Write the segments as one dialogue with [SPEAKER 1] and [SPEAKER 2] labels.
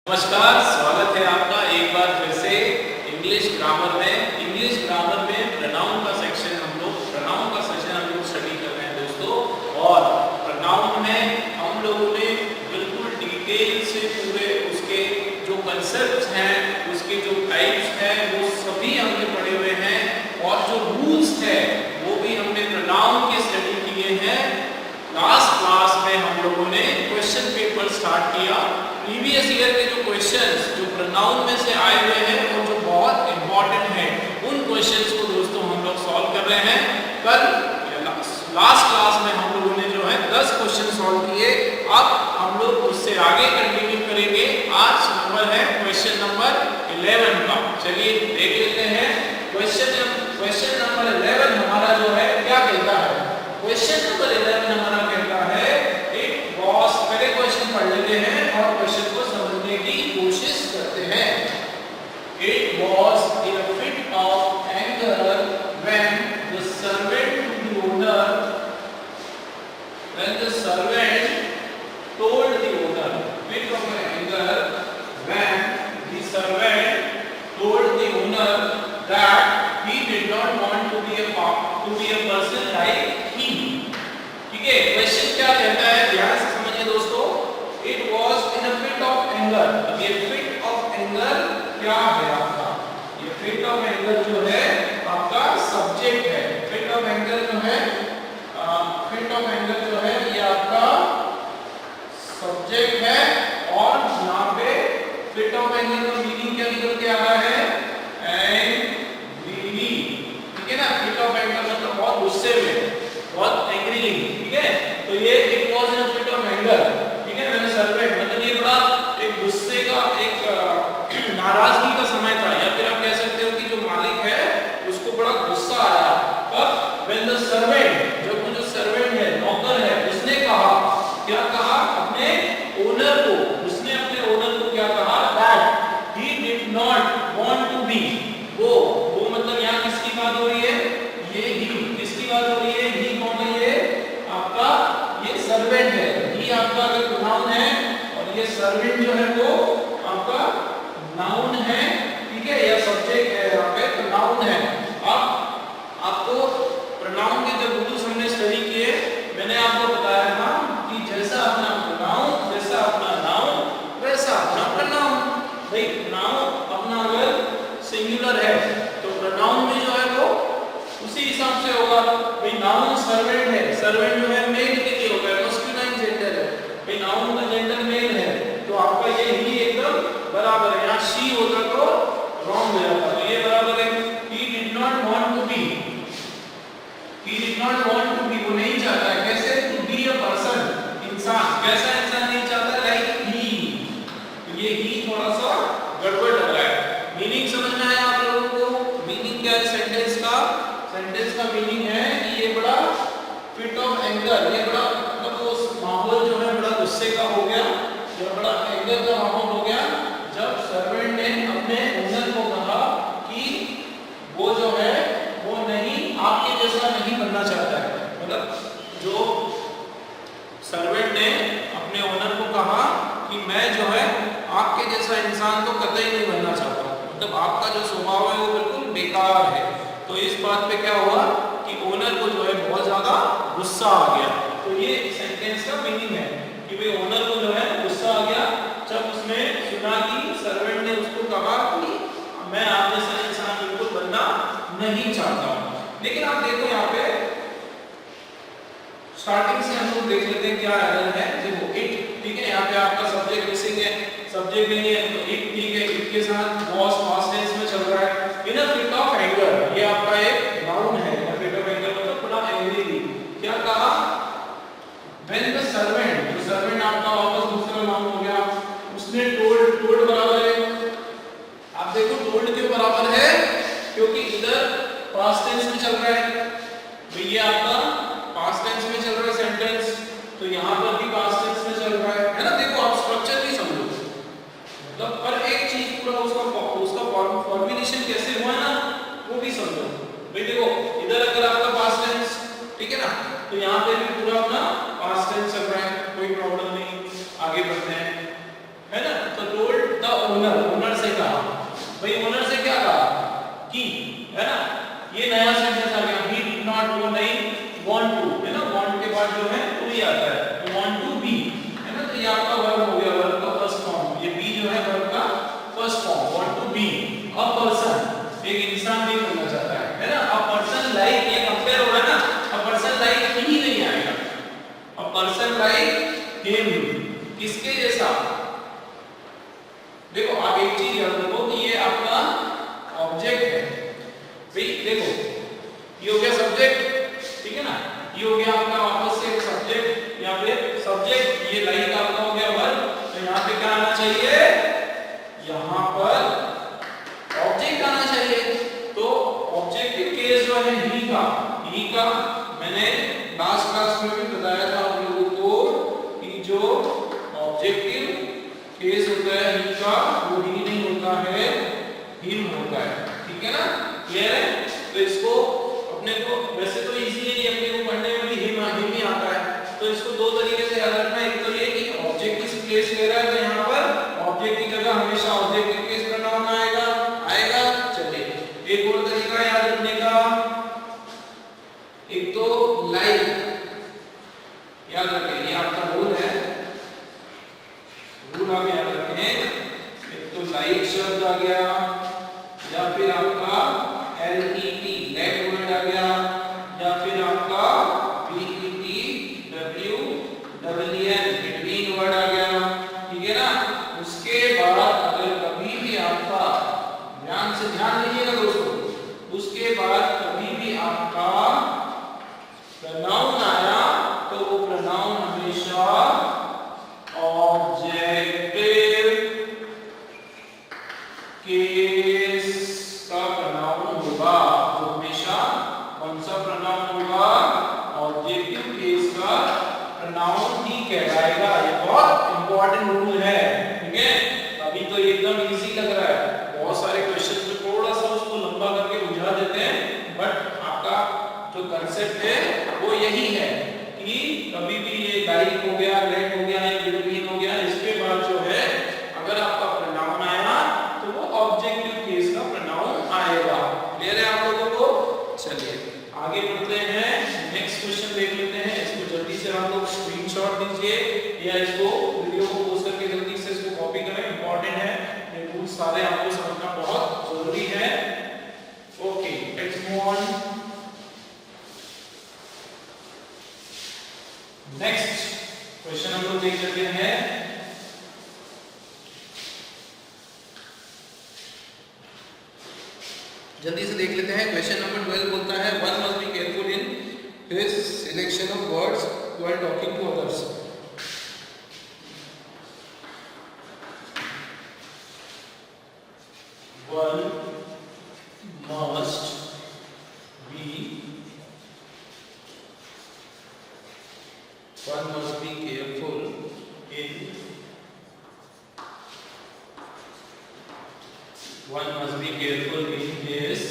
[SPEAKER 1] नमस्कार, स्वागत है आपका एक बार फिर से इंग्लिश ग्रामर में। इंग्लिश ग्रामर में प्रोनाउन का सेक्शन हम लोग स्टडी कर रहे हैं दोस्तों। और प्रोनाउन में हम लोगों ने बिल्कुल डिटेल से पूरे उसके जो कंसेप्ट्स हैं, उसके जो टाइप्स हैं, वो सभी हमने पढ़े हुए हैं। और जो रूल्स है वो भी हमने प्रोनाउन के स्टडी किए हैं। लास्ट क्लास में हम लोगों ने क्वेश्चन पेपर स्टार्ट किया। प्रीवियस ईयर के जो क्वेश्चंस जो प्रोनाउन में से आए हुए हैं और जो बहुत इंपॉर्टेंट हैं, उन क्वेश्चंस को दोस्तों हम लोग सॉल्व कर रहे हैं। कल लास्ट क्लास में हम लोगों ने जो है 10 क्वेश्चन सॉल्व किए। अब हम लोग उससे आगे कंटिन्यू करेंगे। आज नंबर है क्वेश्चन नंबर 11 का। चलिए देख लेते हैं। क्वेश्चन नंबर 11 हमारा जो है क्या कहता है। क्वेश्चन नंबर 11 हमारा कहता है इट वाज। पहले क्वेश्चन पढ़ लेते हैं और क्वेश्चन को समझने की कोशिश करते हैं। It was in a fit of anger when the servant told the owner, fit of anger when the servant told the owner that he did not want to be a person like him। ठीक है, question क्या कहता है, ध्यान से समझिए दोस्तों। It was in a fit of anger। अब ये fit of anger क्या है आपका? ये fit of anger जो है आपका सब्जेक्ट है। fit of anger जो है ये आपका सब्जेक्ट है। और यहाँ पे fit of anger का मीनिंग क्या निकल के आ रहा है? एंग्री। ठीक है ना, fit of anger मतलब बहुत गुस्से में, बहुत एंग्री। ठीक है, तो ये it was in a fit of anger। Servant मतलब ये बड़ा एक गुस्से का, एक नाराजगी का समय था, या फिर आप कह सकते हो कि जो मालिक है उसको बड़ा गुस्सा आया। तब व्हेन द सर्वेंट, जब वो जो सर्वेंट है, नौकर है, उसने कहा, क्या कहा अपने ओनर को, उसने अपने ओनर को क्या कहा, that he did not want to be. वो मतलब यहाँ किसकी बात हो रही है? ये ही किसकी बात हो रही है? ही कौन है? ये आपका ये सर्वेंट है। ही आपका अगर प्रोनाउन है और ये सर्वेंट जो है वो आपका नाउन है। ठीक है, या सब्जेक्ट है, यहाँ पे तो नाउन है। अब आपको प्रोनाउन के जब रूल्स हमने स्टडी किए, मैंने आपको बताया था कि जैसा अपना प्रोनाउन, जैसा अपना नाउन, वैसा अपना प्रोनाउन। भाई नाउन अपना अगर सिंगुलर है तो प्रोनाउन में जो है वो उसी हिसाब से होगा। भाई नाउन सर्वेंट है, सर्वेंट जो है मेल के लिए होगा, मस्कुलाइन जेंडर है। भाई नाउन का जेंडर मेल है तो आपका ये ही एकदम बराबर है। यहाँ शी होता तो रॉन्ग हो जाता, तो ये बराबर है। he did not want to be, वो नहीं चाहता है। कैसे? to be a person, इंसान। कैसा इंसान नहीं चाहता? like he। तो ये ही थोड़ा सा गड़बड़ लग रहा है। मीनिंग समझ में आया आप लोगों को? मीनिंग क्या है सेंटेंस का? सेंटेंस का मीनिंग है कि ये बड़ा फिट ऑफ एंगर, ये बड़ा मतलब उस माहौल जो है बड़ा गुस्से का हो गया, जो बड़ा एंगर का माहौल हो गया जब सर्वेंट ने अपने ओनर को कहा कि वो जो है वो नहीं, आपके जैसा नहीं बनना चाहता है। मतलब जो सर्वेंट ने अपने ओनर को कहा कि मैं जो है आपके जैसा इंसान तो कतई नहीं बनना चाहता, मतलब आपका जो स्वभाव है वो बिल्कुल बेकार है। तो इस बात पे क्या हुआ कि ओनर को जो है बहुत ज्यादा गुस्सा आ गया। तो ये सेंटेंस का मीनिंग है कि भाई ओनर को जो है गुस्सा आ गया जब उसने सुना कि सर्वेंट ने उसको कहा कि मैं आप जैसा इंसान बिल्कुल बनना नहीं चाहता हूं। लेकिन आप देखो यहाँ पे स्टार्टिंग से हम लोग देख लेते हैं क्या एरर है। देखो इट, ठीक है, यहाँ पे आपका सब्जेक्ट मिसिंग है, सब्जेक्ट नहीं है तो इट, ठीक है, इट के साथ वाज पास्ट टेंस में चल रहा है। इन अ फिट ऑफ एंगर, ये आपका एक नाउन है। फिट ऑफ एंगर मतलब बड़ा एंग्री थी। क्या कहा? व्हेन द सर्वेंट, जो सर्वेंट आपका वापस दूसरा नाउन हो गया, उसने टोल्ड बराबर है। आप देखो टोल्ड क्यों बराबर है? क्योंकि इधर पास्ट टेंस में चल रहा है। तो ये आपका पास्ट टेंस में चल रहा है सेंटेंस, तो यहाँ पर भी पास्ट टेंस में चल रहा है ना। देखो आप स्ट्रक्चर भी समझो, मतलब पर एक चीज पूरा उसका फॉर्मुलेशन कैसे हुआ ना वो भी समझो। भाई पार्ट जो है टू ही आता है, तो वांट टू बी, है ना, तो ये आपका वर्ब हो गया, वर्ब का फर्स्ट फॉर्म, ये बी जो है वर्ब का first form, want to be a person, एक इंसान भी बनना चाहता है ना, अ पर्सन लाइक, ये कंपेयर हो रहा है ना, अ पर्सन लाइक ही नहीं आएगा, अ पर्सन लाइक हिम, किसके जैसा, देखो आप एक चीज याद रखो कि ये आपका ऑब्जेक्ट है भाई, देखो ये हो गया सब्जेक्ट, ठीक है ना, ये हो गया आपका वापस से सब्जेक्ट, या फिर सब्जेक्ट, ये लाइक आपका हो गया वर्ब, तो यहाँ पे क्या आना चाहिए, यहाँ पर ऑब्जेक्ट आना चाहिए, तो ऑब्जेक्टिव केस जो है ही का मैंने लास्ट क्लास में भी बताया था आप लोगों को कि जो ऑब्जेक्टिव केस होता है ही का, वो ही नहीं होता है, हिम होता है, ठीक है ना, क्लियर है, तो इसको अपने को वैसे तो इजी है, अपने को पढ़ने में भी हिम ही आता है, तो इसको दो तरीके से याद रखना, एक तो ये कि ऑब्जेक्ट किस प्लेस ले रहा है, तो यहाँ पर ऑब्जेक्ट की जगह हमेशा ऑब्जेक्टिव केस प्रोनाउन आएगा, चलिए एक और तरीका याद रखने का, एक तो लाइक याद रखें, ये आपका रूल है, रूल आप याद रखें, एक तो लाइक शब्द आ गया, या फिर आपका LET लेट वर्ड आ गया, या फिर आपका BETWWN बिटवीन वर्ड आ गया, ठीक है ना, उसके बाद अगर कभी भी आपका, ध्यान से ध्यान दीजिएगा दोस्तों, उसके बाद कभी भी आपका प्रोनाउन आया तो वो प्रोनाउन हमेशा ऑब्जेक्टिव केस का प्रोनाउन होगा, तो हमेशा कौन सा प्रोनाउन होगा, ऑब्जेक्टिव केस का प्रोनाउन ही कहलाएगा, ये बहुत इंपॉर्टेंट रूल है, ठीक है, अभी तो एकदम इजी लग रहा है, बहुत सारे क्वेश्चन में थोड़ा सा उसको लंबा करके बुझा देते हैं, बट आपका जो कंसेप्ट है वो यही है कि कभी भी ये लाइक हो गया, लेट हो गया या बिटवीन हो गया, इसके बाद जो है अगर आपका प्रोनाउन आया तो वो ऑब्जेक्टिव केस का प्रोनाउन आएगा, क्लियर है आप लोगों को, चलिए आगे बढ़ते हैं, नेक्स्ट क्वेश्चन देख लेते हैं, इसको जल्दी से आप लोग स्क्रीनशॉट दीजिए या इसको वीडियो को पॉज करके जल्दी से इसको कॉपी करें, इंपॉर्टेंट है, ये रूल सारे आपको समझना बहुत जरूरी है, okay let's move on, next question हम लोग देख लेते हैं, जल्दी से देख लेते हैं, क्वेश्चन नंबर 12 बोलता है one must be careful in his selection of words while talking to others, one must be careful in his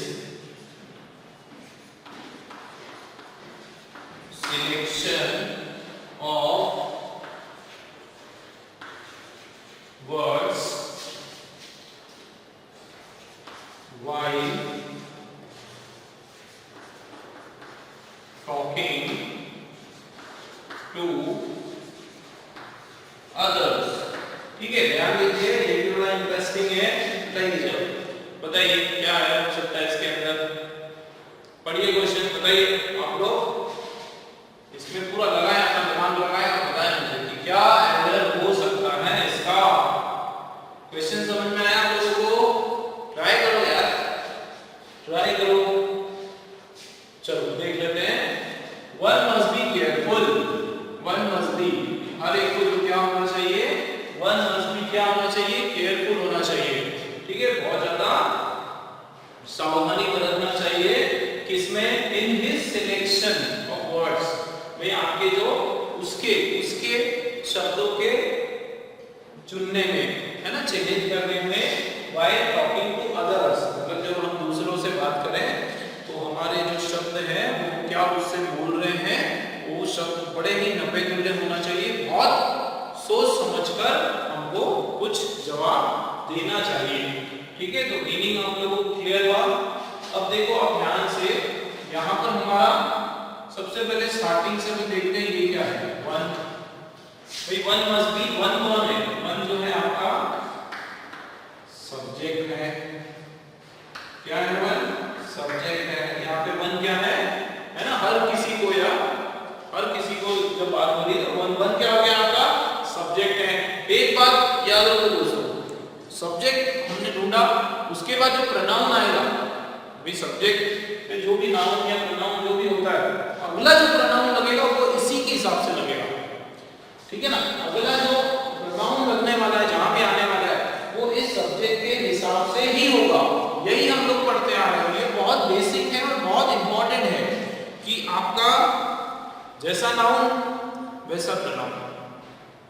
[SPEAKER 1] selection of words while talking to others, ठीक है, ध्यान दीजिए, ये भी बड़ा इंटरेस्टिंग है, बताइए क्या है हो सकता है इसके अंदर, पढ़िए क्वेश्चन, बताइए आप लोग, इसमें पूरा लगाए, अपना दिमाग लगाए और बताएं मुझे कि क्या एरर हो सकता है इसका, क्वेश्चन समझ में आया आप लोगों को, ट्राई करो यार, ट्राई करो, चलो देख लेते हैं, one must be careful, one must be, हर एक को क्या होना चाहिए, वन मस्ट बी क्या होना चाहिए, केयरफुल होना चाहिए, ठीक है, बहुत ज्यादा सावधानी बरतना चाहिए, किसमें, इन हिज सिलेक्शन ऑफ वर्ड्स, भाई आपके जो उसके शब्दों के चुनने में, है ना, चिन्हित करने में, व्हाइल टॉकिंग टू अदर्स, अगर जब हम दूसरों से बात करें तो हमारे जो शब्द है वो क्या उससे बोल रहे हैं, वो शब्द बड़े ही नब्बे तुल्य होना चाहिए, बहुत सोच समझकर हमको कुछ जवाब देना चाहिए, ठीक है, तो मीनिंग आप लोगों को क्लियर हुआ, अब देखो आप ध्यान से, यहाँ पर हमारा सबसे पहले स्टार्टिंग से हम देखते हैं ये क्या है, वन। भाई वन मस्ट बी, वन कौन है? वन जो है आपका सब्जेक्ट है। क्या है? वन सब्जेक्ट है। यहाँ पे वन क्या है ना? हर किसी को, या हर किसी को जब बात हो रही है तो वन क्या हो गया? आपका सब्जेक्ट है। एक बात याद रखो दोस्तों, सब्जेक्ट हमने ढूंढा, उसके बाद जो प्रोनाउन आएगा, भाई सब्जेक्ट पे जो भी नाउन या प्रोनाउन जो भी होता है, अगला जो प्रोनाउन लगेगा वो इसी के हिसाब से लगेगा, ठीक है ना? अगला जो प्रोनाउन लगने वाला है, जहां भी आने वाला है, वो इस सब्जेक्ट के हिसाब से ही होगा। यही हम लोग पढ़ते आ रहे हैं। ये बहुत बेसिक है और बहुत इंपॉर्टेंट है कि आपका जैसा नाउन वैसा प्रोनाउन।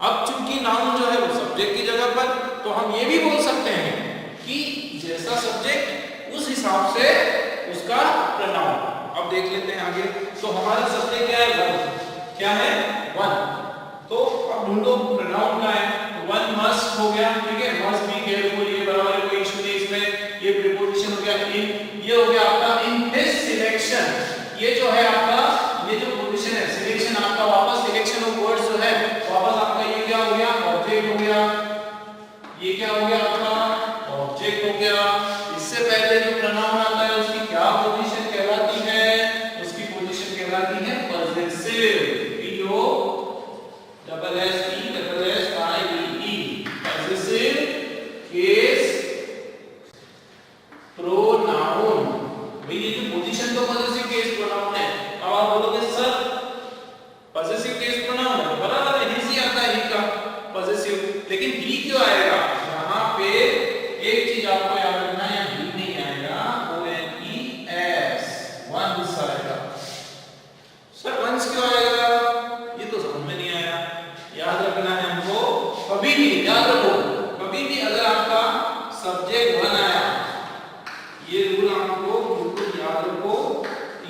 [SPEAKER 1] अब चूंकि नाउन जो है वो सब्जेक्ट की जगह पर, तो हम ये भी बोल सकते हैं कि जैसा सब्जेक्ट उस हिसाब से उसका प्रोनाउन। अब देख लेते हैं आगे। तो हमारा सब्जेक्ट क्या है? वन। क्या है? वन। तो अब ढूंढो प्रोनाउन क्या है? वन मस्ट हो गया, ठीक है? मस्ट बी केयरफुल, ये बराबर है, कोई इशू नहीं इसमें। ये प्रीपोजिशन हो गया इन, ये हो गया आपका इन हिज सिलेक्शन। ये जो है आपका, ये जो पोजीशन है, सिलेक्शन आपका, वापस सिलेक्शन ऑफ वर्ड्स जो है वापस आपका ये क्या हो गया? ऑब्जेक्ट हो गया। ये क्या हो गया आपका? ऑब्जेक्ट हो गया। इससे पहले जो प्रोनाउन आता है उसकी क्या पोजीशन कहलाती है? उसकी पोजीशन कहलाती है possessive. P O double S E double S I E, possessive case pronoun. भाई ये जो पोजीशन तो पॉसेसिव केस प्रोनाउन है। अब आप बोलोगे सर पॉसेसिव केस प्रोनाउन है, बराबर है, ही आता है, ही का पॉसेसिव, लेकिन ही क्यों आएगा? यहाँ पे एक चीज आपको याद रखना है, ही नहीं आएगा, O N E S, once आएगा। सर वंस क्यों आएगा? ये तो समझ में नहीं आया। याद रखना है हमको, कभी भी याद रखो, कभी भी अगर आपका सब्जेक्ट वन आया, ये रूल आपको बिल्कुल याद रखो,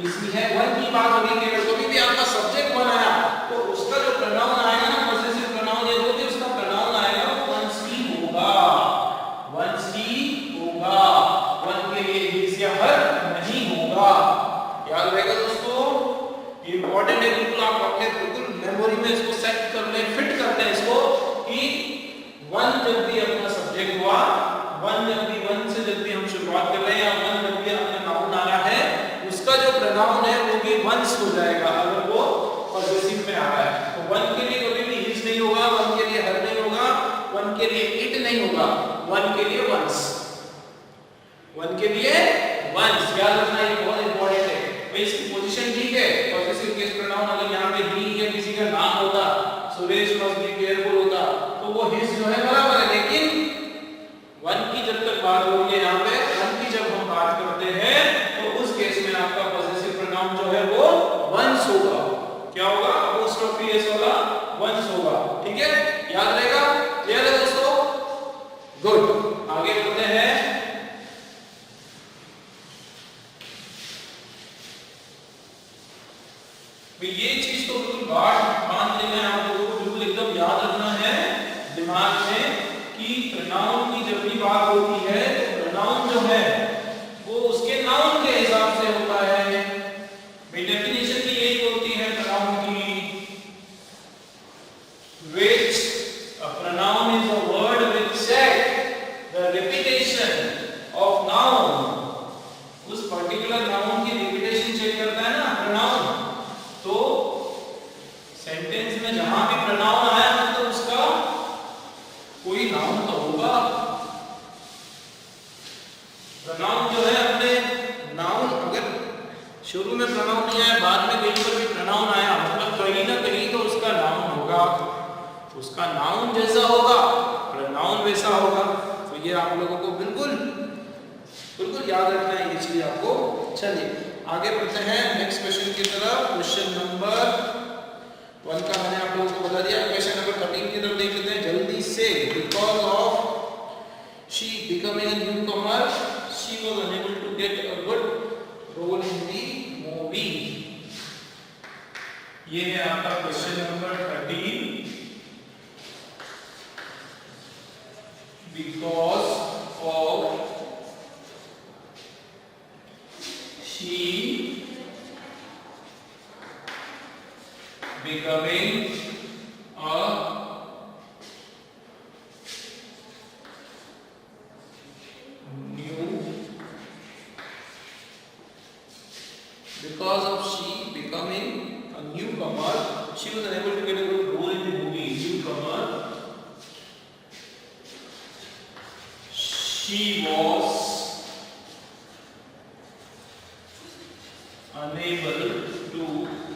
[SPEAKER 1] इजी है। वन की बात होगी केवल, कभी भी आपका सब्जेक्ट वन आया तो उसका जो प्रोनाउन आएगा ना, पॉसेसिव प्रोनाउन, या जो भी उसका प्रोनाउन आएगा वो वंस ही होगा, वंस ही होगा। वन के लिए हिज या हर नहीं होगा। याद रहेगा दोस्तों, ये इंपॉर्टेंट है, बिल्कुल आप अपने बिल्कुल मेमोरी में इसको सेट कर लें, फिट करते हैं इसको कि वन जब भी अपना सब्जेक्ट हुआ, वन जब भी, वन से जब भी हम शुरुआत कर रहे हैं, या वन जब भी अपना नाउन आ रहा है, उसका जो प्रोनाउन है वो भी वंस हो जाएगा अगर वो पॉसेसिव में आ रहा है। तो वन के लिए कभी भी हिज नहीं होगा, वन के लिए हर नहीं होगा, वन के लिए इट नहीं होगा, वन के लिए वंस, वन के लिए वंस। याद रखना, ये बहुत इंपॉर्टेंट है। भाई इसकी पोजीशन ठीक है, पॉसेसिव केस प्रोनाउन अगर यहाँ पे ही या किसी का नाम होता, सुरेश मस्ट बी केयरफुल होता, तो वो हिज जो है बराबर है, लेकिन वन की जब तक बात हो रही है, यहाँ पे वन की जब हम बात करते हैं तो उस केस में आपका पॉसेसिव प्रोनाउन जो है वो वंस होगा। क्या होगा? अपोस्ट्रोफी एस वाला वंस होगा, ठीक है? याद रहेगा? क्लियर है दोस्तों? गुड, आगे बढ़ते हैं। ये चीज तो बिल्कुल बात लेना है आप लोगों को, बिल्कुल एकदम याद रखना है दिमाग में कि प्रोनाउन की जब भी बात होती है तो प्रोनाउन जो है वो उसके नाउन के हिसाब से होता है। भाई डेफिनेशन भी यही होती है प्रोनाउन की, which a pronoun is a word which check the repetition of noun। उस पर्टिकुलर नाउन की रिपीटेशन चेक करता है ना प्रोनाउन। तो सेंटेंस में जहां भी प्रोनाउन आया मतलब उसका कोई नाउन तो होगा। प्रोनाउन जो है अपने नाउन, अगर शुरू में प्रोनाउन नहीं आया, बाद में कहीं पर भी प्रोनाउन आया, मतलब कहीं ना कहीं तो उसका नाउन होगा, उसका नाउन जैसा होगा प्रोनाउन वैसा होगा। तो ये आप लोगों को बिल्कुल बिल्कुल याद रखना है ये चीज आपको। चलिए आगे बढ़ते हैं नेक्स्ट क्वेश्चन की तरफ। क्वेश्चन नंबर 1 का मैंने आप लोगों को बता दिया। क्वेश्चन नंबर 13 की तरफ देख लेते हैं जल्दी से। Because of she becoming a newcomer she was unable to get a good role in the movie. ये है आपका question number 13। Because of she because of she becoming a newcomer, she was unable to get a good role in the movie. Newcomer, she was unable to get a good role in the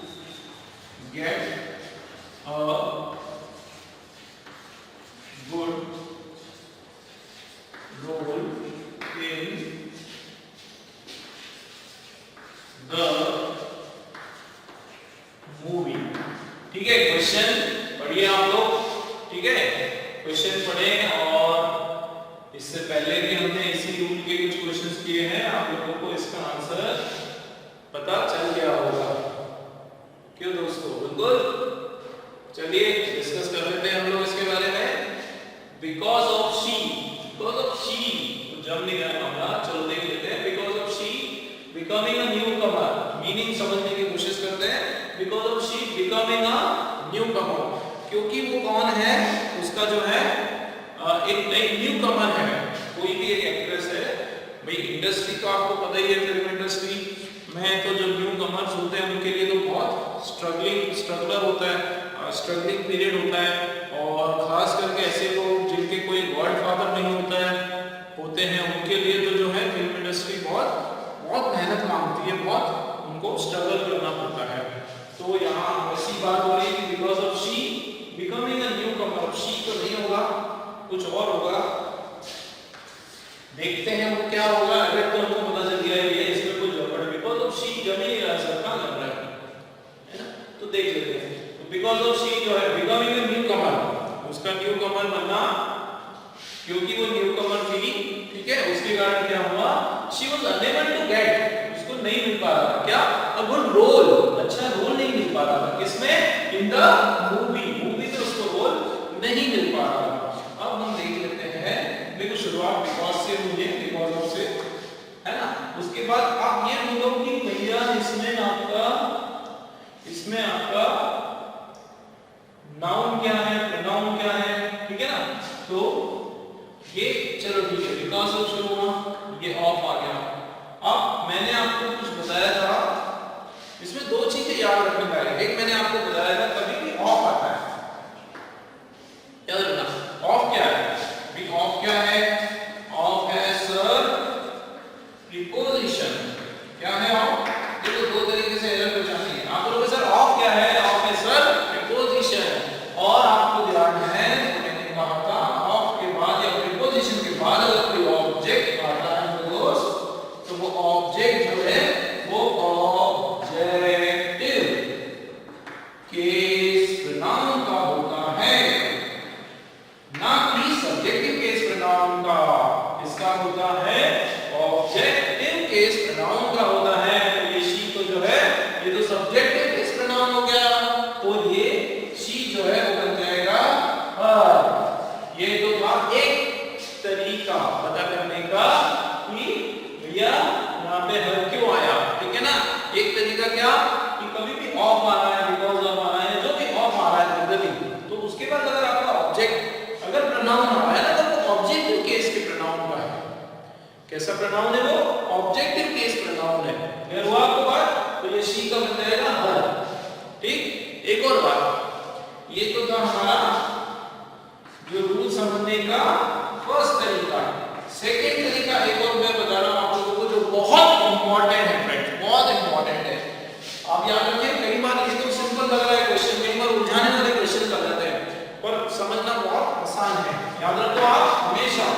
[SPEAKER 1] movie. ठीक है, question पढ़िए आप लोग। ठीक है, question पढ़े और इससे पहले भी हमने इसी रूल के कुछ क्वेश्चंस किए हैं, आप लोगों को इसका आंसर पता चल गया होगा। क्यों दोस्तों, बिल्कुल। चलिए डिस्कस कर लेते हैं हम लोग इसके बारे में। बिकॉज ऑफ शी, जब नहीं गया मामला, चलो देख लेते हैं। Because of she becoming a newcomer, meaning समझने की कोशिश करते हैं। Because of she becoming a newcomer, क्योंकि वो कौन है, उसका जो है एक नई न्यूकमर है, कोई भी एक एक्ट्रेस है। भाई इंडस्ट्री का आपको पता ही है, फिल्म इंडस्ट्री में तो जो न्यूकमर्स होते हैं उनके लिए तो बहुत स्ट्रगलर होता है, स्ट्रगलिंग पीरियड होता है। और खास करके ऐसे लोग जिनके कोई गॉडफादर नहीं होते हैं उनके लिए तो जो है फिल्म इंडस्ट्री बहुत मेहनत मांगती है, बहुत उनको स्ट्रगल करना पड़ता है। तो यहाँ ऐसी बात हो रही है कि because of she becoming a newcomer, she तो नहीं होगा, कुछ और होगा। देखते हैं वो क्या होगा। अगर तो हमको पता चल गया है इसमें कुछ गड़बड़ है। बिकॉज ऑफ शी जब ही नहीं रह सकता, लग रहा है ना, तो देख लेते हैं। तो बिकॉज ऑफ शी जो है बिकमिंग अ न्यूकमर, उसका न्यूकमर बनना, क्योंकि वो न्यूकमर थी, ठीक है, उसके कारण क्या हुआ, she was unable to get, उसको नहीं मिल पा रहा था क्या, अ गुड रोल, अच्छा रोल नहीं मिल पा रहा था। किसमें, इन द मूवी में उसको रोल नहीं मिल पा रहा था। अब हम देख लेते हैं, देखो शुरुआत बिकॉज से हुई है, बिकॉज ऑफ से, है ना। उसके बाद आप ये बोलो कि भैया इसमें आपका नाउन क्या है, प्रोनाउन क्या है, ठीक है ना। तो ये चलो ठीक है, बिकॉज ऑफ शुरू हुआ, ये ऑफ आ गया। अब मैंने आपको कुछ बताया था, इसमें दो चीजें याद रखने का है। एक मैंने आपको बताया था कभी भी ऑफ आता है, याद रखना। ऑफ क्या है, ऑफ क्या है, ऑफ है सर प्रीपोजिशन। क्या है ऑफ, देखो दो तरीके से एरर हो जाती है। आप बोलोगे सर ऑफ क्या है, ऑफ है सर प्रीपोजिशन। और आपको ध्यान है मैंने कहा था ऑफ के बाद या प्रीपोजिशन के बाद अगर कोई ऑब्जेक्ट आता है दोस्त, तो वो ऑब्जेक्ट जो है वो ऑब्जेक्टिव केस प्रोनाउन का होता है, ना कि सब्जेक्टिव केस प्रोनाउन का। इसका होता है ऑब्जेक्टिव केस प्रोनाउन का होता है। तो ये शी तो जो है ये तो सब्जेक्टिव केस प्रोनाउन हो गया, तो ये शी जो है वो बन जाएगा हर। ये तो था एक तरीका पता करने का कि भैया यहाँ पे हर क्यों आया, ठीक है ना। एक तरीका क्या कि कभी भी ऑफ आ रहा है, बिकॉज ऑफ आ रहा है, जो भी ऑफ आ रहा है जनरली, तो उसके बाद अगर आपका ऑब्जेक्ट अगर प्रोनाउन आ रहा है ना, तो वो ऑब्जेक्टिव केस के प्रोनाउन का है। कैसा प्रोनाउन है वो, ऑब्जेक्टिव केस प्रोनाउन है। क्लियर हुआ आपको बात। तो ये शी का बन जाएगा हर, ठीक। एक और बात, ये तो था हमारा जो रूल समझने का फर्स्ट तरीका। सेकंड तरीका एक और मैं बता रहा हूं आप लोगों को, जो बहुत इंपॉर्टेंट है फ्रेंड्स, बहुत इंपॉर्टेंट है। आप याद रखिए, कई बार एकदम सिंपल लग रहा है क्वेश्चन, कई बार उलझाने वाले क्वेश्चन कर देते हैं, पर समझना बहुत आसान है। याद रखो आप हमेशा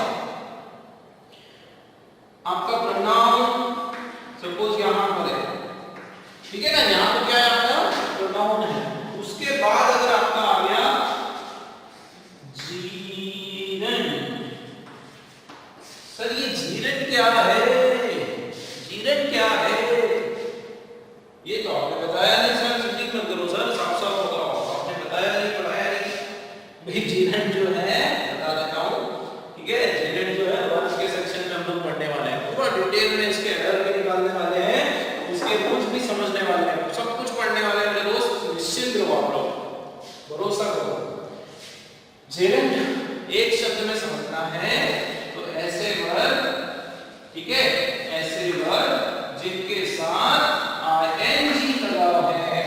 [SPEAKER 1] आपका प्रोनाउन सपोज यहां पर है, ठीक है ना, यहां पर क्या है आपका प्रोनाउन है। उसके बाद अगर आपका आ गया जीरन, सर ये जीरन क्या है, जीरन क्या है, ये तो आपने बताया नहीं सर, चिंतित मत करो सर, साफ साफ होगा, आपने बताया नहीं, पढ़ाया नहीं। भाई जीरन जो है बता देता हूं, ठीक है, जीरन जो है वर्ड्स के सेक्शन में हम लोग पढ़ने वाले हैं, पूरा डिटेल में इसके एरर भी निकालने वाले हैं, उसके रूल्स भी समझने वाले हैं, सब कुछ पढ़ने वाले हैं मेरे दोस्त, निश्चिंत रहो आप लोग। भरोसा करो। जेरेंड एक शब्द में समझना है तो ऐसे वर्ब, ठीक है, ऐसे वर्ब जिनके साथ आईएनजी लगा है,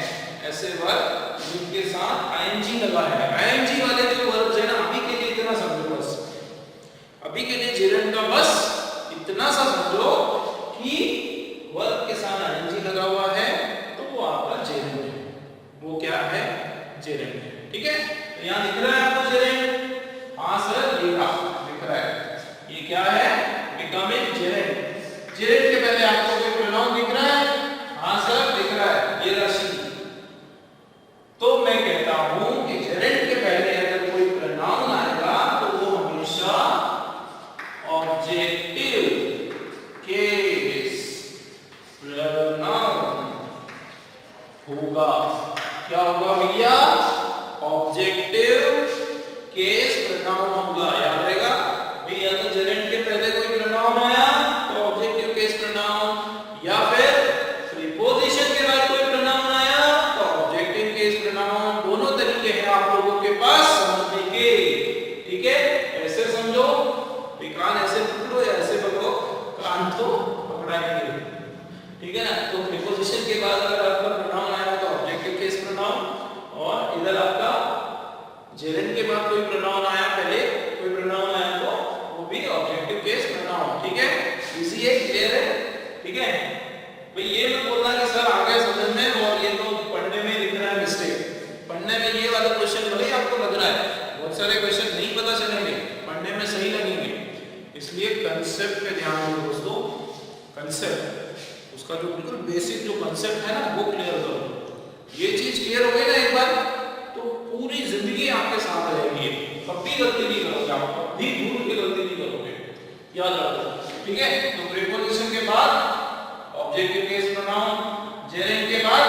[SPEAKER 1] ऐसे वर्ब जिनके साथ आईएनजी लगा है। आईएनजी वाले जो वर्ब है ना, अभी के लिए इतना समझो बस, अभी के लिए जेरेंड का बस इतना सा समझो कि वर्ब के साथ आईएनजी लगा हुआ है तो वो आपका जेरेंड है। वो क्या है? जेरेंड है। ठीक है, तो यहां दिख रहा है आपको जेरेंड? हां सर, ये दिख रहा है। ये क्या है? Becoming gerund. जेरेंड के पहले आपको कोई प्रोनाउन दिख रहा है? हां सर, दिख रहा है, ये राशि। तो मैं कहता हूं कि जेरेंड के पहले अगर कोई प्रोनाउन आएगा तो वो हमेशा ऑब्जेक्टिव केस प्रोनाउन होगा। क्या होगा भैया? ऑब्जेक्टिव केस प्रोनाउन होगा। याद रहेगा भैया, तो जेरेंड के पहले कोई प्रोनाउन आया तो ऑब्जेक्टिव केस प्रोनाउन, या फिर प्रीपोजिशन के बाद कोई प्रोनाउन आया तो ऑब्जेक्टिव केस प्रोनाउन। दोनों तरीके हैं आप लोगों के पास समझने के। ठीक है, ऐसे समझो, कान ऐसे पकड़ो या ऐसे पकड़ो, कान तो पकड़ा ही नहीं। ठीक है ना, तो प्रीपोजिशन के बाद अगर आपका प्रोनाउन आया तो ऑब्जेक्टिव केस प्रोनाउन, और इधर आपका जेरेंड के बाद कोई प्रोनाउन आया, पहले कोई प्रोनाउन आया तो वो भी ऑब्जेक्टिव केस प्रोनाउन। ठीक है, इजी है, क्लियर है? ठीक है भाई, ये मत बोलना कि सर आ गया समझ में और ये तो पढ़ने में दिख रहा है मिस्टेक। पढ़ने में ये वाला क्वेश्चन भले आपको लग रहा है, बहुत सारे क्वेश्चन नहीं पता चलेंगे, पढ़ने में सही लगेंगे, इसलिए कंसेप्ट पे ध्यान दो दोस्तों। कंसेप्ट, उसका जो बिल्कुल बेसिक जो कंसेप्ट है ना, वो क्लियर करो। ये चीज क्लियर हो गई ना एक बार, तो पूरी जिंदगी आपके साथ रहेगी। कभी गलती नहीं करोगे आप, कभी भूल के गलती नहीं करोगे, याद रखो। ठीक है, तो प्रीपोजिशन के बाद ऑब्जेक्टिव केस प्रोनाउन, जेरेंड के बाद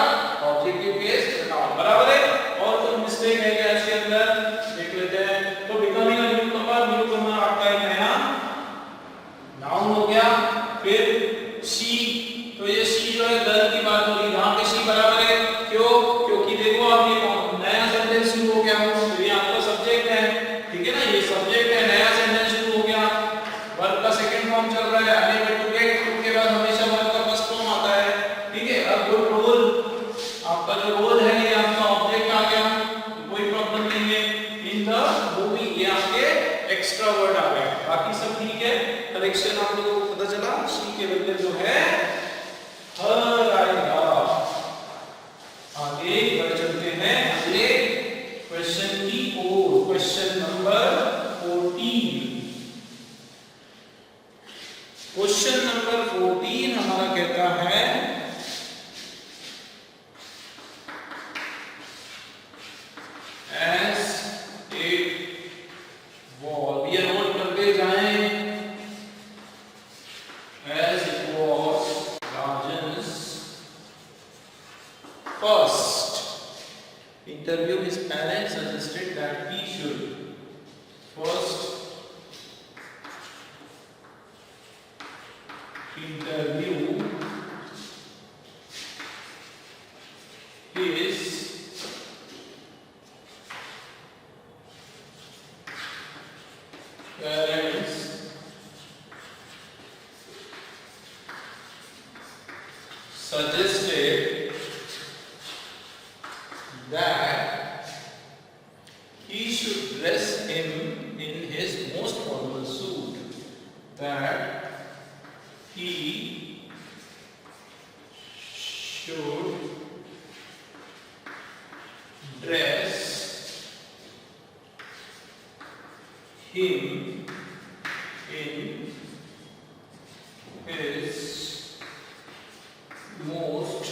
[SPEAKER 1] ऑब्जेक्टिव केस प्रोनाउन, बराबर है? और कोई मिस्टेक है क्या इसके अंदर? देख लेते हैं। तो बिकमिंग अ न्यूकमर, न्यूकमर आपका एक नया नाउन हो गया। फिर शी, तो ये शी जो है गर्ल की बात हो रही, यहां पे शी बराबर है। क्यों? क्योंकि देखो आप ये नया सेंटेंस शुरू हो गया, तो ये आपका सब्जेक्ट है। ठीक है ना, ये सब्जेक्ट है, नया सेंटेंस शुरू हो गया, वर्ब का सेकंड फॉर्म चल रहा है, अनेबल टू गेट, टू के बाद हमेशा वर्ब का फर्स्ट फॉर्म आता है। ठीक है, अब जो रोल, आपका जो रोल है ये आपका ऑब्जेक्ट आ गया, कोई प्रॉब्लम नहीं है। इन द मूवी, ये आपके एक्स्ट्रा वर्ड आ गए, बाकी सब ठीक है। करेक्शन आप लोगों को पता चला, शी के बदले जो है हर आएगा। आगे बढ़ चलते हैं अगले क्वेश्चन की ओर। Question number 14। क्वेश्चन नंबर 14 हमारा कहता है as it was, ये नोट करते जाएं। as it was Rajan's first interview, his parents suggested that he should first interview his parents suggested that he should dress him in his most formal suit, that he should dress him in his most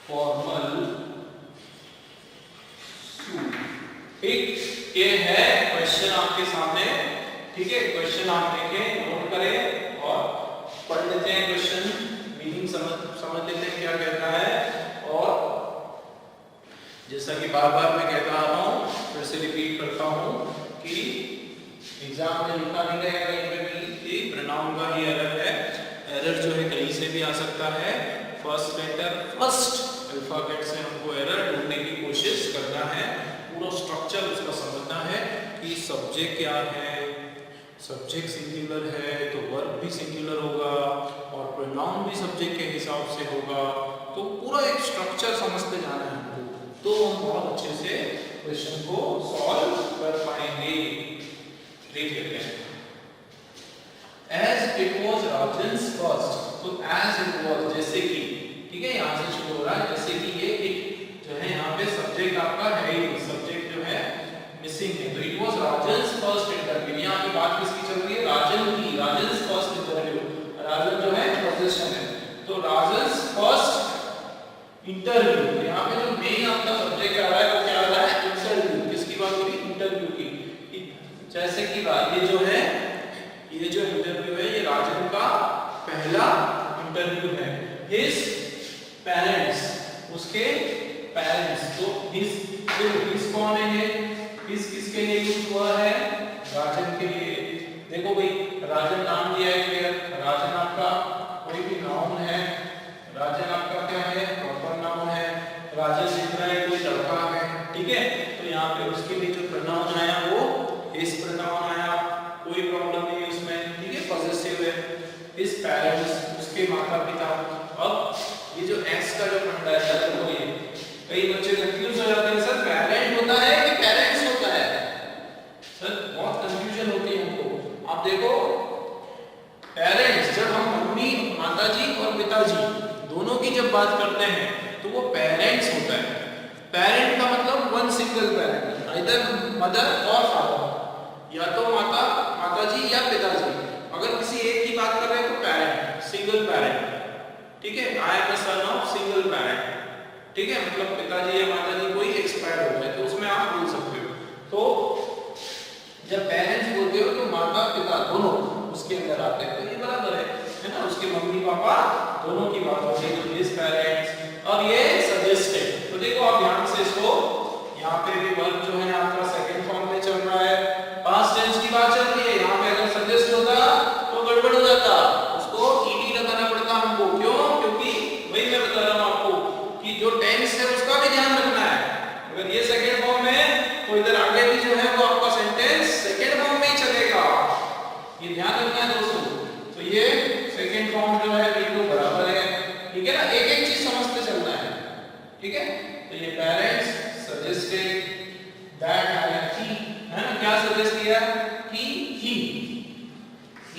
[SPEAKER 1] formal suit। ठीक, ये है question आपके सामने। ठीक है, question आप देखें, note करें और पढ़ लेते हैं क्वेश्चन, मीनिंग समझ लेते हैं क्या कहता है। और जैसा कि बार बार मैं कहता रहा हूँ, फिर से रिपीट करता हूँ कि एग्जाम में लिखा नहीं गया कहीं पे भी कि प्रोनाउन का ही एरर है। एरर जो है कहीं से भी आ सकता है। फर्स्ट लेटर, फर्स्ट अल्फाबेट से हमको एरर ढूंढने की कोशिश करना है, पूरा स्ट्रक्चर उसका समझना है कि सब्जेक्ट क्या है, सब्जेक्ट सिंगुलर है तो वर्ब भी सिंगुलर होगा और प्रोनाउन भी सब्जेक्ट के हिसाब से होगा, तो पूरा एक स्ट्रक्चर समझते जाना है हमको, तो हम बहुत अच्छे से क्वेश्चन को सॉल्व कर पाएंगे। देख लेते हैं। As it was Rajan's first, तो as it was जैसे कि, ठीक है, यहाँ से शुरू हो रहा है, जैसे कि ये एक जो है यहाँ पे सब्जेक्ट आपका है ही, सब्जेक्ट जो है मिसिंग है, तो it was Rajan's first interview, यहाँ पे बात किसकी चल रही है, राजन की, Rajan's first interview, राजन जो है पोजीशन है, तो Rajan's first interview, यहाँ पे जो मेन आपका सब्जेक्ट आ रहा है वो क्या आ रहा है, इंटरव्यू, किसकी बात हो रही है, इंटरव्यू की, जैसे कि ये जो है, ये जो इंटरव्यू है ये राजन का पहला इंटरव्यू है। His parents, उसके पेरेंट्स, तो his कौन है ये, his किसके लिए यूज हुआ है, राजन के लिए। देखो भाई राजन नाम दिया है, क्लियर, राजन आपका कोई भी नाउन है, राजन आपका क्या है, प्रॉपर नाउन है, राजन दिख रहा है कोई लड़का है, ठीक है, तो यहाँ पे उसके लिए जो प्रोनाउन आया वो his प्रोनाउन आया, कोई प्रॉब्लम नहीं है उसमें, ठीक है, पॉजिटिव है। His parents, उसके माता पिता। अब ये जो x का जो फंडा है तो ये कई बच्चे कंफ्यूज हो जाते हैं, सर पेरेंट होता है कि पेरेंट्स होता है, सर बहुत कंफ्यूजन होती है हमको। आप देखो पेरेंट्स, जब हम मम्मी, माताजी और पिताजी दोनों की जब बात करते हैं तो वो पेरेंट्स होता है। पेरेंट का मतलब one single parent, either mother और फादर, या तो माताजी या पिताजी। अगर किसी एक की बात कर रहे हैं तो पेरेंट, सिंगल पेरेंट, ठीक है, I am the son of single parent, ठीक है, मतलब पिताजी या माताजी कोई एक्सपायर हो जाए तो उसमें आप बोल सकते हो। तो जब पेरेंट्स बोलते हो तो माता पिता दोनों उसके अंदर आते हैं, तो ये बराबर है ना, उसके मम्मी पापा दोनों की बात होती है, तो हिज पेरेंट्स। अब ये सजेस्टेड, तो देखो आप ध्यान से इसको, यहाँ पे भी वर्ब जो है आपका सेकंड फॉर्म में चल रहा है, पास्ट टेंस की बात चल रही है, यहाँ पे अगर सजेस्ट होता तो गड़बड़ हो जाता, उसको ईडी लगाना पड़ता हमको, क्यों, क्योंकि वही मैं बता रहा हूँ आपको कि जो टेंस है उसका भी ध्यान रखना है। अगर ये सेकंड फॉर्म है तो इधर आगे भी जो है वो आपका सेंटेंस सेकंड फॉर्म में ही चलेगा, ये ध्यान रखना है दोस्तों। तो ये सेकंड फॉर्म जो है बिल्कुल बराबर है, ठीक है ना, एक एक चीज समझते चलना है, ठीक है। तो ये पेरेंट्स सजेस्टेड दैट ही, है ना, क्या सजेस्ट किया कि ही,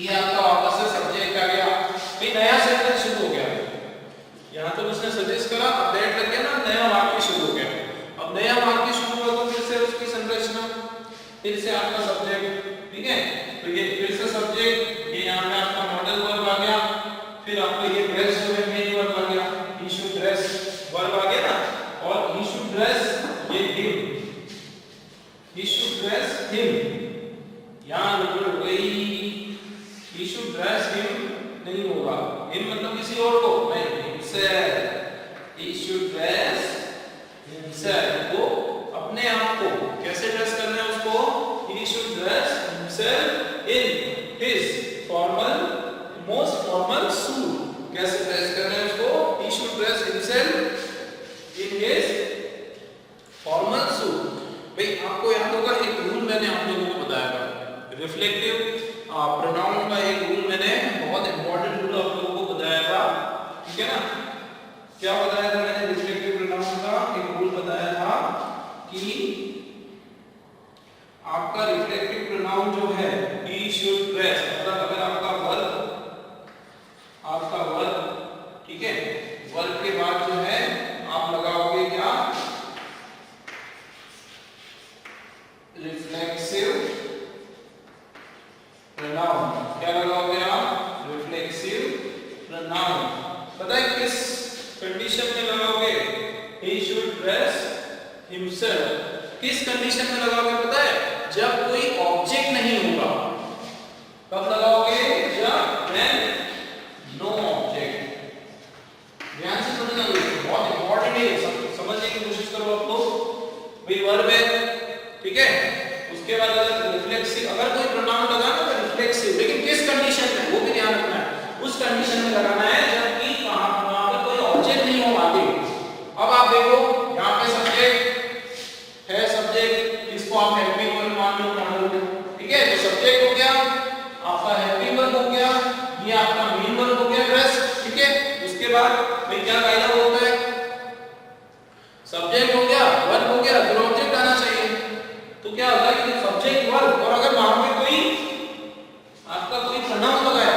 [SPEAKER 1] ये आपका वापस से सब्जेक्ट आ गया, भाई नया सेंटेंस शुरू हो गया, यहाँ तक उसने सजेस्ट करा, अब दैट लग गया ना, नया वाक्य शुरू हो गया। अब नया वाक्य शुरू हुआ तो फिर से उसकी संरचना, फिर से आपका सब्जेक्ट, ठीक है, तो ये फिर से सब्जेक्ट, ये यहाँ पे आपका मॉडल वर्ब आ गया, फिर आपको ये ड्रेस जो है मेन वर्ब आ गया, ही शुड ड्रेस वर्ब आ गया ना, और ही शुड ड्रेस ये him, he should dress him, यहाँ गड़बड़ हो गई, he should dress him नहीं होगा, him मतलब किसी और को नहीं, himself, he should dress himself, को अपने आप को कैसे ड्रेस करना है उसको, he should dress himself in his formal, most formal suit, कैसे ड्रेस करना है उसको, he should dress himself in his formal suit। भाई आपको याद होगा एक रूल मैंने आप लोगों को बताया था, रिफ्लेक्टिव प्रोनाउन का एक रूल मैंने बहुत इंपॉर्टेंट रूल आप लोगों को बताया था, ठीक है ना, क्या बताया था मैंने, रिफ्लेक्टिव प्रोनाउन का एक रूल बताया था कि आपका रिफ्लेक्टिव प्रोनाउन जो है he should dress, मतलब अगर आपका वर्ब, ठीक है, वर्ब के बाद जो है आप लगाओगे क्या, रिफ्लेक्सिव प्रोनाउन, क्या लगाओगे आप, रिफ्लेक्सिव प्रोनाउन, पता है किस कंडीशन में लगाओगे, he should dress himself, किस कंडीशन में लगाओगे पता है, जब कोई ऑब्जेक्ट नहीं होगा, कब लगाओगे, जब when no object, ध्यान से समझना, बहुत इंपॉर्टेंट है, समझने की कोशिश करो आप लोग। भाई वर्ब है, ठीक है, उसके बाद अगर रिफ्लेक्सिव, अगर कोई प्रोनाउन लगाना तो रिफ्लेक्सिव, लेकिन किस कंडीशन में वो भी ध्यान रखना है, उस कंडीशन में लगाना है जबकि वहां पर कोई ऑब्जेक्ट नहीं हो आगे। अब आप देखो यहाँ पे सब्जेक्ट है, सब्जेक्ट इसको आप हेल्पिंग वर्ब मान लो, ठीक है। तो सब्जेक्ट हो गया आपका, हेल्पिंग वर्ब हो गया, ये आपका मेन वर्ब हो गया ड्रेस, ठीक है। उसके बाद भाई क्या कायदा होता है, सब्जेक्ट हो गया, वर्ब हो गया, फिर ऑब्जेक्ट आना चाहिए। तो क्या होगा कि सब्जेक्ट वर्ब, और अगर वहां पे कोई आपका कोई प्रोनाउन लगा है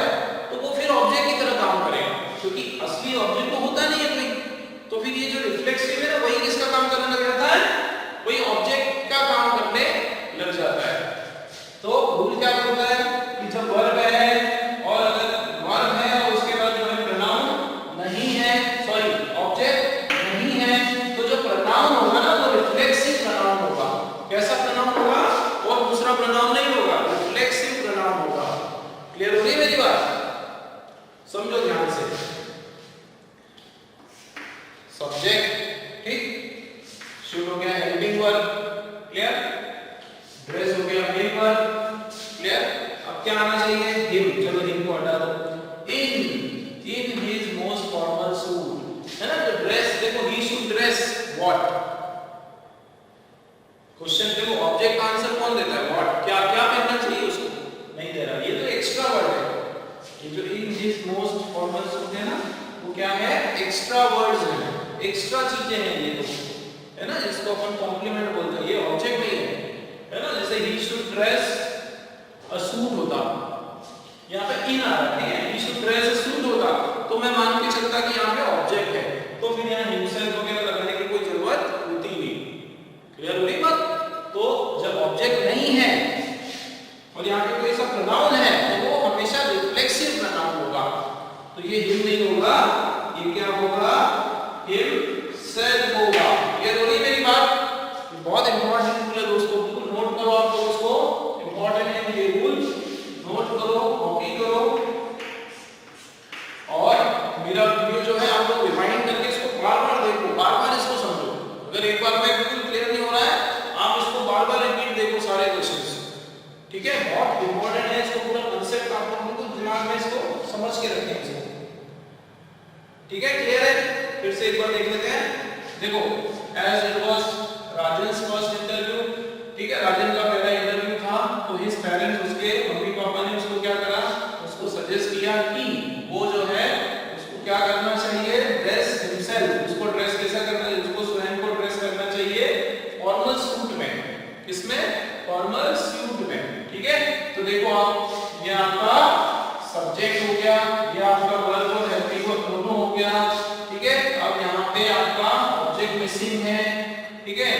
[SPEAKER 1] तो वो फिर ऑब्जेक्ट की तरह काम करेगा, क्योंकि असली ऑब्जेक्ट तो होता नहीं है कोई। तो फिर ये जो रिफ्लेक्सिव है ना, वही किसका काम करने लग जाता है, वही ऑब्जेक्ट का काम करने लग जाता है। तो रूल क्या बोलता है कि जब वर्ब है और अगर वर्ब है और उसके बाद जो है प्रोनाउन नहीं है, सॉरी ऑब्जेक्ट नहीं है, तो जो प्रोनाउन होगा ना वो रिफ्लेक्सिव प्रोनाउन होगा। कैसा प्रोनाउन होगा, और दूसरा प्रोनाउन नहीं होगा, रिफ्लेक्सिव प्रोनाउन होगा। क्लियर हो गई मेरी बात, समझो ध्यान से। सब्जेक्ट, ठीक, शुड हो गया हेल्पिंग वर्ब, क्लियर, ड्रेस हो गया मेन वर्ब, क्लियर। अब क्या आना चाहिए, हिम, चलो हिम को हटा दो, in his most formal suit, है ना। तो ड्रेस देखो, he should dress what, question देखो ऑब्जेक्ट का आंसर कौन देता है, व्हाट, क्या क्या पहनना चाहिए उसको, नहीं दे रहा, ये तो एक्स्ट्रा वर्ड है। ये जो in his most formal suit है ना, वो क्या है, एक्स्ट्रा वर्ड्स है, एक्स्ट्रा चीजें हैं ये तो, है ना, जिसको अपन कॉम्प्लीमेंट बोलते हैं, ये ऑब्जेक्ट नहीं है ना। जैसे he should dress a suit होता, यहाँ पे इन आ रहा है, ठीक है, he should dress a suit होता, तो मैं मान के चलता कि यहाँ पे ऑब्जेक्ट है, तो फिर यहाँ हिमसेल्फ वगैरह लगाने की कोई जरूरत होती नहीं। क्लियर हो रही बात। तो जब ऑब्जेक्ट नहीं है और यहाँ पे कोई सा प्रोनाउन है तो वो हमेशा रिफ्लेक्सिव प्रोनाउन होगा। तो ये हिम नहीं होगा, ये क्या होगा, हिमसेल्फ होगा। क्लियर हो रही मेरी बात, बहुत इंपॉर्टेंट रूल है दोस्तों, बिल्कुल नोट करो आप लोग इसको, इंपॉर्टेंट है ये रूल, नोट करो, कॉपी करो, और मेरा वीडियो जो है आप लोग रिवाइंड करके इसको बार-बार देखो, बार-बार इसको समझो। अगर एक बार में बिल्कुल क्लियर नहीं हो रहा है, आप इसको बार-बार रिपीट देखो सारे क्वेश्चंस, ठीक है। बहुत इंपॉर्टेंट है, इसको पूरा कांसेप्ट आप लोग बिल्कुल दिमाग में इसको समझ के रखें इसको, ठीक है। क्लियर है, फिर से एक बार देख लेते हैं। देखो, as it was Rajan's first interview, ठीक है, राजन का पहला इंटरव्यू था, तो हिज पेरेंट्स, उसके मम्मी पापा ने उसको क्या करा, उसको सजेस्ट किया कि वो जो है उसको क्या करना चाहिए, ड्रेस हिमसेल्फ, उसको ड्रेस कैसा करना चाहिए, उसको स्वयं को ड्रेस करना चाहिए फॉर्मल सूट में, किसमें, फॉर्मल सूट में, ठीक है। तो देखो आप, ये आपका सब्जेक्ट हो गया, ये आपका वर्ब और हेल्पिंग वर्ब दोनों हो गया, ठीक है। अब यहाँ पे आपका ऑब्जेक्ट मिसिंग है, ठीक है,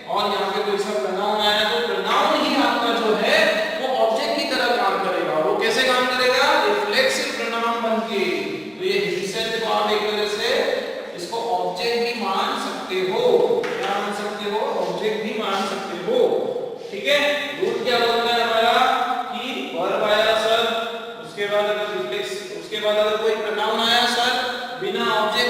[SPEAKER 1] और यहाँ पे कोई सा प्रोनाउन आया, तो प्रोनाउन ही आपका जो है वो ऑब्जेक्ट की तरह काम करेगा। वो कैसे काम करेगा, रिफ्लेक्सिव प्रोनाउन बनके। तो ये हिमसेल्फ को आप एक तरह से इसको ऑब्जेक्ट भी मान सकते हो, क्या मान सकते हो, ऑब्जेक्ट भी मान सकते हो, ठीक है। रूल क्या बोलता है हमारा कि वर्ब आया सर, उसके बाद अगर रिफ्लेक्स, उसके बाद अगर कोई प्रोनाउन आया सर, बिना ऑब्जेक्ट